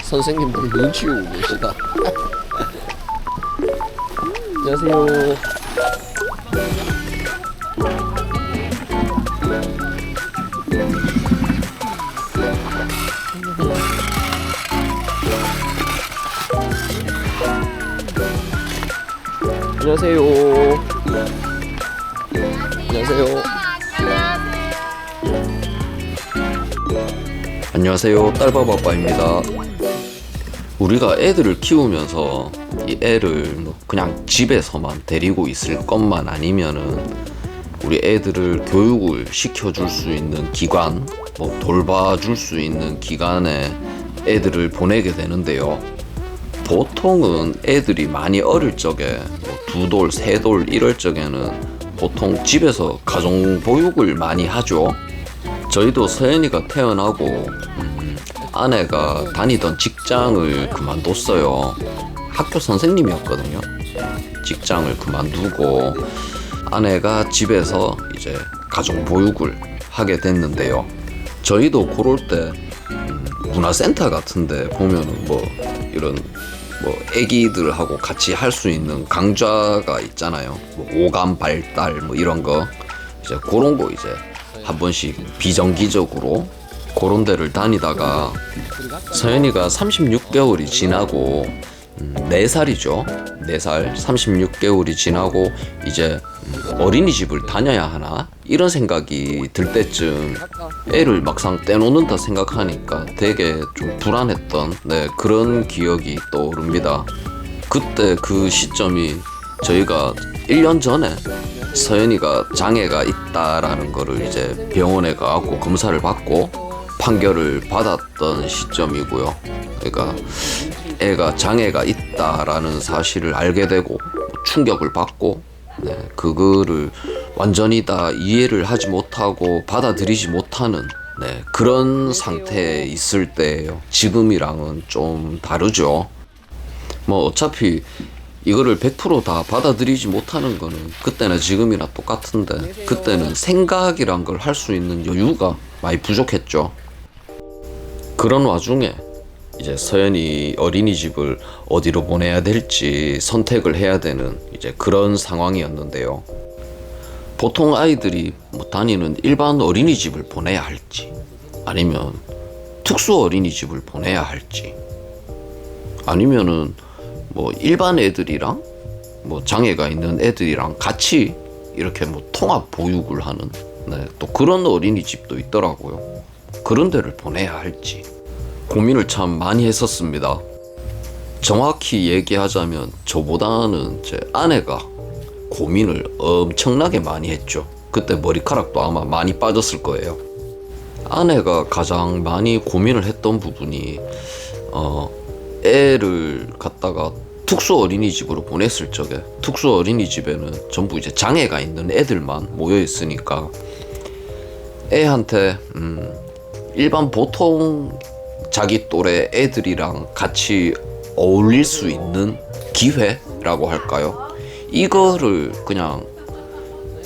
선생님들 눈치 보고 계시다. 안녕하세요. 안녕하세요. 안녕하세요. 안녕하세요. 딸밥 아빠입니다. 우리가 애들을 키우면서 이 애를 뭐 그냥 집에서만 데리고 있을 것만 아니면은 우리 애들을 교육을 시켜줄 수 있는 기관, 뭐 돌봐줄 수 있는 기관에 애들을 보내게 되는데요. 보통은 애들이 많이 어릴 적에 뭐 2돌, 3돌 이럴 적에는 보통 집에서 가정보육을 많이 하죠. 저희도 서연이가 태어나고 아내가 다니던 직장을 그만뒀어요. 학교 선생님이었거든요. 직장을 그만두고 아내가 집에서 이제 가정보육을 하게 됐는데요. 저희도 그럴 때 문화센터 같은데 보면은 뭐 이런 뭐 애기들하고 같이 할 수 있는 강좌가 있잖아요. 뭐 오감 발달 뭐 이런 거 이제 그런 거 이제 한 번씩 비정기적으로 그런 데를 다니다가 서연이가 36개월이 지나고 4살이죠. 4살 36개월이 지나고 이제 어린이집을 다녀야 하나 이런 생각이 들 때쯤 애를 막상 떼놓는다 생각하니까 되게 좀 불안했던 그런 기억이 떠오릅니다. 그때 그 시점이 저희가 1년 전에 서연이가 장애가 있다라는 거를 이제 병원에 가고 검사를 받고 판결을 받았던 시점이고요. 그러니까 애가 장애가 있다라는 사실을 알게 되고 충격을 받고 그거를 완전히 다 이해를 하지 못하고 받아들이지 못하는 그런 상태에 있을 때예요. 지금이랑은 좀 다르죠. 뭐 어차피 이거를 100% 다 받아들이지 못하는 거는 그때나 지금이나 똑같은데 그때는 생각이란 걸 할 수 있는 여유가 많이 부족했죠. 그런 와중에 이제 서연이 어린이집을 어디로 보내야 될지 선택을 해야 되는 이제 그런 상황이었는데요. 보통 아이들이 뭐 다니는 일반 어린이집을 보내야 할지 아니면 특수 어린이집을 보내야 할지 아니면은 뭐 일반 애들이랑 뭐 장애가 있는 애들이랑 같이 이렇게 뭐 통합 보육을 하는 또 그런 어린이집도 있더라고요. 그런 데를 보내야 할지 고민을 참 많이 했었습니다. 정확히 얘기하자면 저보다는 제 아내가 고민을 엄청나게 많이 했죠. 그때 머리카락도 아마 많이 빠졌을 거예요. 아내가 가장 많이 고민을 했던 부분이 애를 갖다가 특수 어린이집으로 보냈을 적에 특수 어린이집에는 전부 이제 장애가 있는 애들만 모여 있으니까 애한테 일반 보통 자기 또래 애들이랑 같이 어울릴 수 있는 기회라고 할까요? 이거를 그냥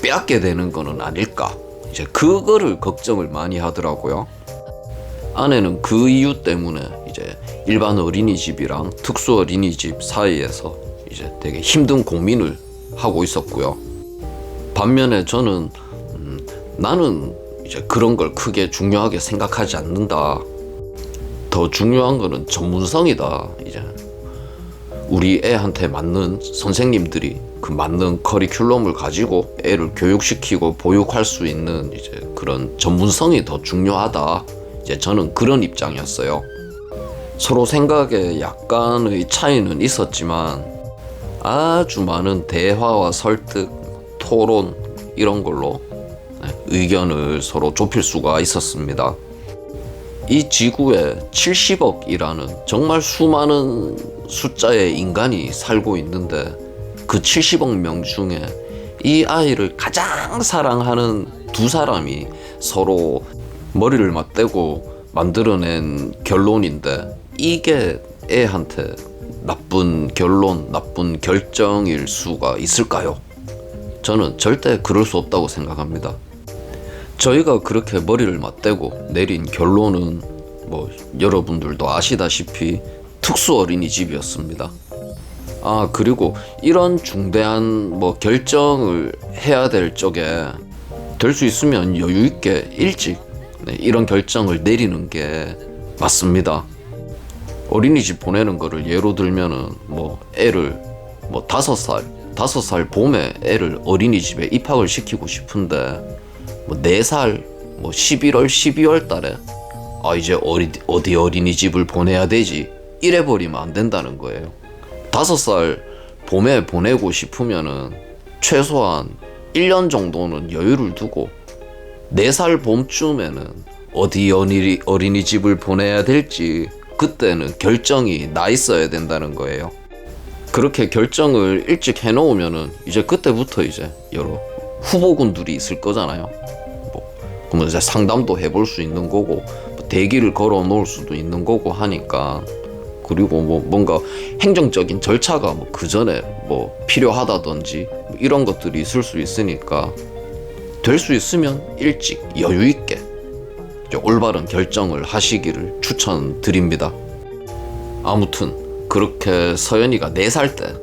빼앗게 되는 거는 아닐까? 이제 그거를 걱정을 많이 하더라고요. 아내는 그 이유 때문에 이제 일반 어린이집이랑 특수 어린이집 사이에서 이제 되게 힘든 고민을 하고 있었고요. 반면에 저는 나는 이제 그런 걸 크게 중요하게 생각하지 않는다. 더 중요한 거는 전문성이다. 이제 우리 애한테 맞는 선생님들이 그 맞는 커리큘럼을 가지고 애를 교육시키고 보육할 수 있는 이제 그런 전문성이 더 중요하다. 이제 저는 그런 입장이었어요. 서로 생각에 약간의 차이는 있었지만 아주 많은 대화와 설득, 토론 이런 걸로 의견을 서로 좁힐 수가 있었습니다. 이 지구에 70억이라는 정말 수많은 숫자의 인간이 살고 있는데 그 70억 명 중에 이 아이를 가장 사랑하는 두 사람이 서로 머리를 맞대고 만들어낸 결론인데 이게 애한테 나쁜 결론, 나쁜 결정일 수가 있을까요? 저는 절대 그럴 수 없다고 생각합니다. 저희가 그렇게 머리를 맞대고 내린 결론은 뭐 여러분들도 아시다시피 특수 어린이집이었습니다. 아, 그리고 이런 중대한 뭐 결정을 해야 될 적에 될 수 있으면 여유 있게 일찍 이런 결정을 내리는 게 맞습니다. 어린이집 보내는 거를 예로 들면은 뭐 애를 뭐 5살 봄에 애를 어린이집에 입학을 시키고 싶은데 뭐 4살 뭐 11월 12월 달에 아 이제 어디 어린이집을 보내야 되지 이래 버리면 안 된다는 거예요. 5살 봄에 보내고 싶으면은 최소한 1년 정도는 여유를 두고 4살 봄쯤에는 어디 어린이집을 보내야 될지 그때는 결정이 나 있어야 된다는 거예요. 그렇게 결정을 일찍 해놓으면은 이제 그때부터 이제 여러 후보군들이 있을 거잖아요. 뭐 그러면 이제 상담도 해볼 수 있는 거고 뭐 대기를 걸어 놓을 수도 있는 거고 하니까 그리고 뭐 뭔가 행정적인 절차가 뭐 그 전에 뭐 필요하다든지 뭐 이런 것들이 있을 수 있으니까 될 수 있으면 일찍 여유 있게 올바른 결정을 하시기를 추천드립니다. 아무튼 그렇게 서연이가 4살 때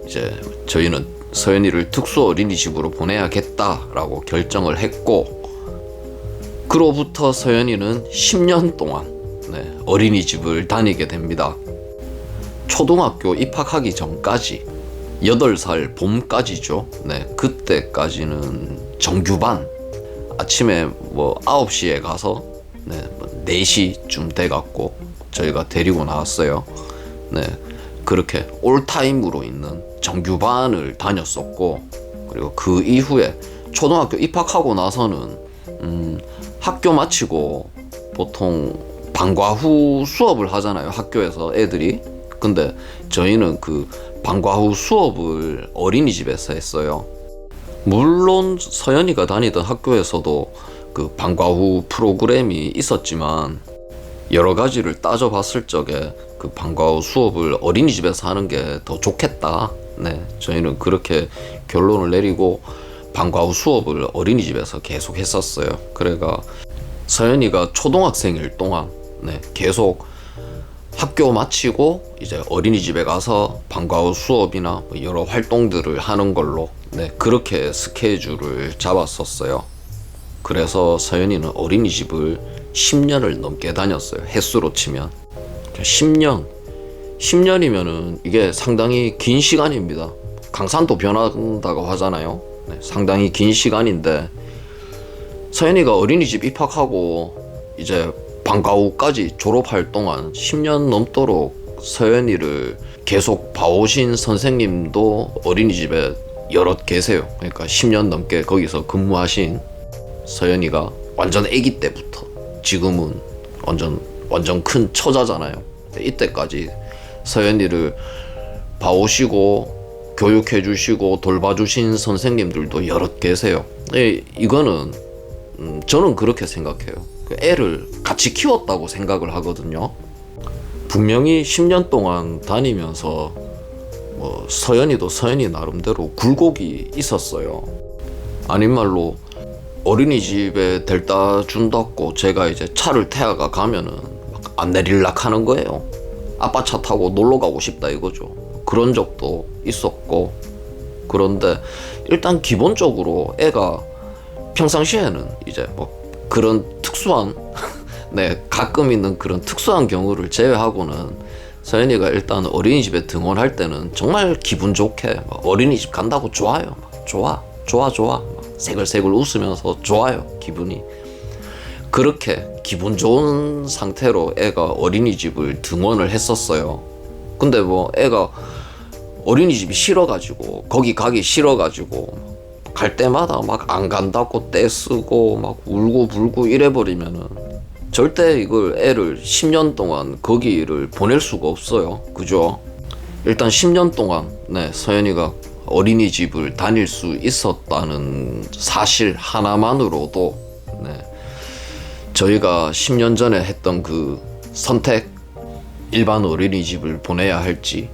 이제 저희는 서연이를 특수 어린이집으로 보내야겠다라고 결정을 했고 그로부터 서연이는 10년 동안 어린이집을 다니게 됩니다. 초등학교 입학하기 전까지 8살 봄까지죠. 그때까지는 정규반 아침에 뭐 9시에 가서 뭐 4시쯤 돼갖고 저희가 데리고 나왔어요. 그렇게 올타임으로 있는 정규반을 다녔었고 그리고 그 이후에 초등학교 입학하고 나서는 학교 마치고 보통 방과 후 수업을 하잖아요, 학교에서 애들이. 근데 저희는 그 방과 후 수업을 어린이집에서 했어요. 물론 서연이가 다니던 학교에서도 그 방과 후 프로그램이 있었지만 여러 가지를 따져봤을 적에 그 방과 후 수업을 어린이집에서 하는 게 더 좋겠다. 저희는 그렇게 결론을 내리고 방과 후 수업을 어린이집에서 계속 했었어요. 그래가 서연이가 초등학생일 동안 계속 학교 마치고 이제 어린이집에 가서 방과 후 수업이나 뭐 여러 활동들을 하는 걸로 그렇게 스케줄을 잡았었어요. 그래서 서연이는 어린이집을 10년을 넘게 다녔어요. 횟수로 치면 10년이면은 이게 상당히 긴 시간입니다. 강산도 변한다고 하잖아요. 상당히 긴 시간인데 서연이가 어린이집 입학하고 이제 방과 후까지 졸업할 동안 10년 넘도록 서연이를 계속 봐오신 선생님도 어린이집에 여럿 계세요. 그러니까 10년 넘게 거기서 근무하신 서연이가 완전 아기 때부터 지금은 완전 큰 처자잖아요. 이때까지 서연이를 봐오시고 교육해주시고 돌봐주신 선생님들도 여럿 계세요. 이거는 저는 그렇게 생각해요. 애를 같이 키웠다고 생각을 하거든요. 분명히 10년 동안 다니면서 뭐 서연이도 서연이 나름대로 굴곡이 있었어요. 아닌 말로 어린이집에 데려다 준다고 제가 이제 차를 태워가 가면은 막 안 내릴락 하는 거예요. 아빠 차 타고 놀러 가고 싶다 이거죠. 그런 적도 있었고 그런데 일단 기본적으로 애가 평상시에는 이제 뭐 그런 특수한 가끔 있는 그런 특수한 경우를 제외하고는 서연이가 일단 어린이집에 등원할 때는 정말 기분 좋게 어린이집 간다고 좋아요. 좋아 새글새글 웃으면서 좋아요, 기분이. 그렇게 기분 좋은 상태로 애가 어린이집을 등원을 했었어요. 근데 뭐 애가 어린이집이 싫어가지고 거기 가기 싫어가지고 갈 때마다 막 안 간다고 떼쓰고 막 울고 불고 이래버리면은 절대 이걸 애를 10년 동안 거기를 보낼 수가 없어요. 그죠? 일단 10년 동안 서연이가 어린이집을 다닐 수 있었다는 사실 하나만으로도 저희가 10년 전에 했던 그 선택, 일반 어린이집을 보내야 할지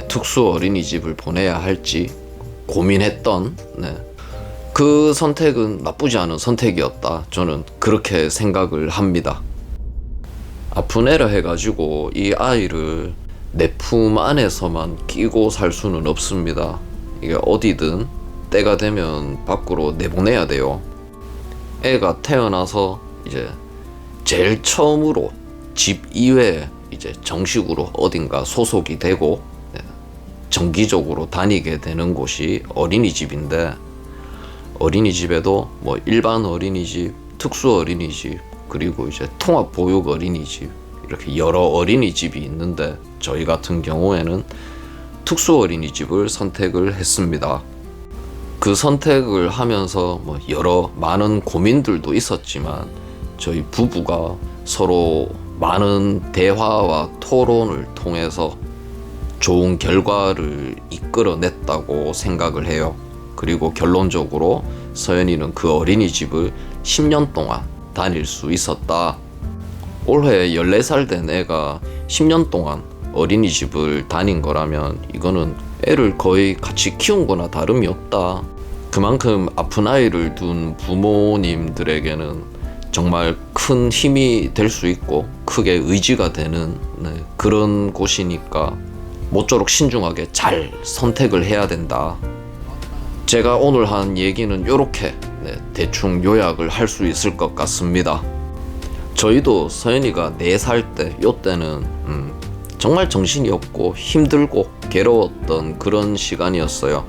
특수 어린이집을 보내야 할지 고민했던 그 선택은 나쁘지 않은 선택이었다. 저는 그렇게 생각을 합니다. 아픈 애라 해가지고 이 아이를 내 품 안에서만 끼고 살 수는 없습니다. 이게 어디든 때가 되면 밖으로 내보내야 돼요. 애가 태어나서 이제 제일 처음으로 집 이외에 이제 정식으로 어딘가 소속이 되고 정기적으로 다니게 되는 곳이 어린이집인데, 어린이집에도 뭐 일반 어린이집, 특수 어린이집, 그리고 이제 통합 보육 어린이집, 이렇게 여러 어린이집이 있는데 저희 같은 경우에는 특수 어린이집을 선택을 했습니다. 그 선택을 하면서 뭐 여러 많은 고민들도 있었지만 저희 부부가 서로 많은 대화와 토론을 통해서 좋은 결과를 이끌어냈다고 생각을 해요. 그리고 결론적으로 서연이는 그 어린이집을 10년 동안 다닐 수 있었다. 올해 14살 된 애가 10년 동안 어린이집을 다닌 거라면 이거는 애를 거의 같이 키운 거나 다름이 없다. 그만큼 아픈 아이를 둔 부모님들에게는 정말 큰 힘이 될 수 있고 크게 의지가 되는 그런 곳이니까 모쪼록 신중하게 잘 선택을 해야 된다. 제가 오늘 한 얘기는 이렇게 대충 요약을 할 수 있을 것 같습니다. 저희도 서연이가 4살 때, 요때는 정말 정신이 없고 힘들고 괴로웠던 그런 시간이었어요.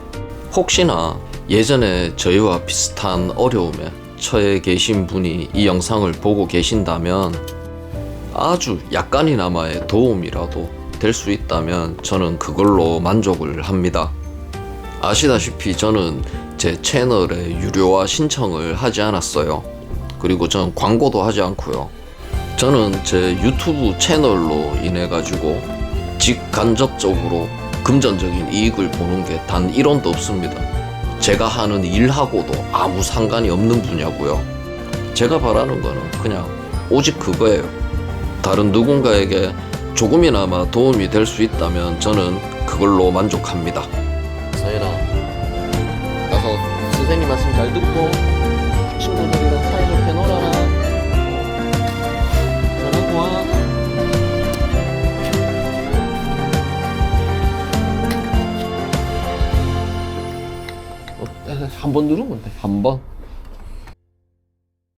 혹시나 예전에 저희와 비슷한 어려움에 처해 계신 분이 이 영상을 보고 계신다면 아주 약간이나마의 도움이라도 될 수 있다면 저는 그걸로 만족을 합니다. 아시다시피 저는 제 채널에 유료화 신청을 하지 않았어요. 그리고 저는 광고도 하지 않고요. 저는 제 유튜브 채널로 인해 가지고 직간접적으로 금전적인 이익을 보는 게 단 1원도 없습니다. 제가 하는 일하고도 아무 상관이 없는 분야고요. 제가 바라는 거는 그냥 오직 그거예요. 다른 누군가에게 조금이나마 도움이 될 수 있다면 저는 그걸로 만족합니다. 서연아, 가서 선생님 말씀 잘 듣고 친구들이랑 사이좋게 놀아라. 잘하고 와. 한 번 누르면 돼. 한 번.